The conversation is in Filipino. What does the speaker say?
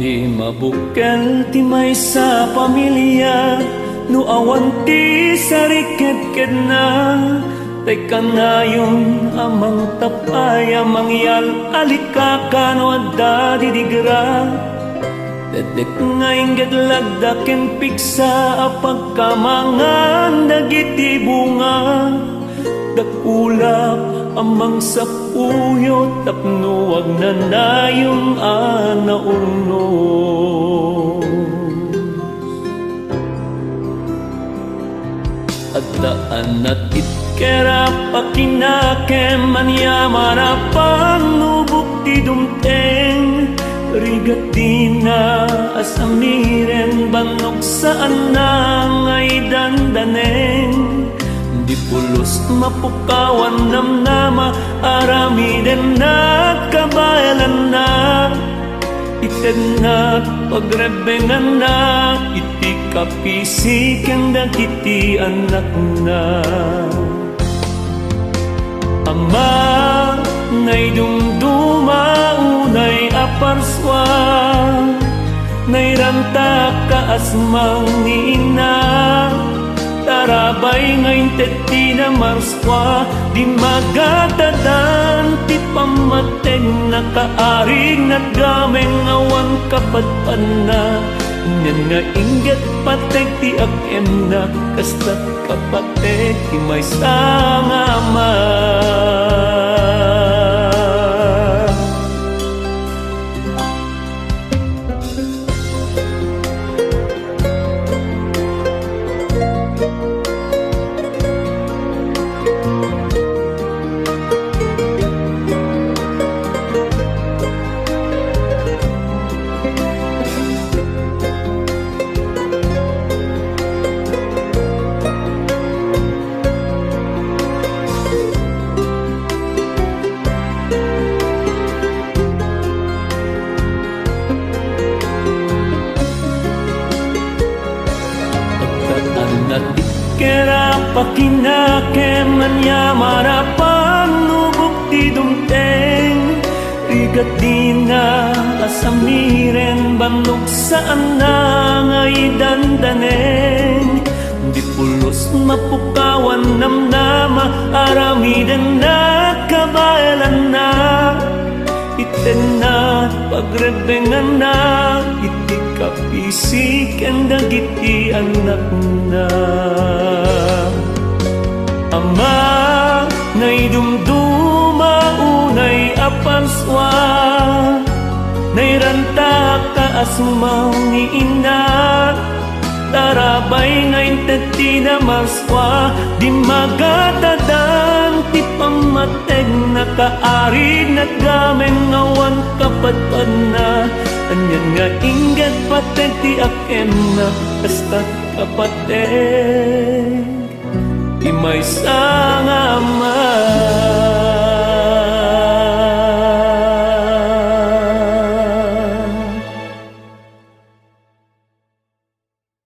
Di mabukel ti may sa pamilya, no awan ti sarikit-kit na. Tay kanayon amang tapay, amang yal alikakan o adda didigra. Dedek nga inggit lagdakin piksa apagkamangan dagiti bunga. Dakulap amang sapuyot tapno wag na nayong anaurno. At daan at itkera pakinake manyaman apang nubuk ti dumteng. Rigatina asamiren banok saan na ngay dandaneng. Di pulos mapukawan namnama aramiden na kabayalan na. Ited na pagrebengan na iti kapisiken dagiti anak na. Ama nay dumduma unay aparswa, nay ranta kaasmang ni ina. Tarabay ngayon teti na marswa, di magatadan ti pamateng nakaarig naggameng awan kapatpan na. Nyan nga inget patek ti akem na, kastat kapatek ti may sangama. Kera pakinake manyaman apang nubuk ti dumteng. Rigatina asamiren banok saan na ngay dandaneng. Di pulos mapukawan namnama aramiden na kabayalan na. Iten na pagrebengan na iti kapisiken dagiti anak na. Ama nay dumduma unay apanswa, nay ranta kaasumang ina. Tarabay ngayon teti na marswa, di magatadan ti pamateg nakaarig naggameng awan kapatpan na. Anyan nga ingat pateg ti akem na, kastat kapateg ti may sangama.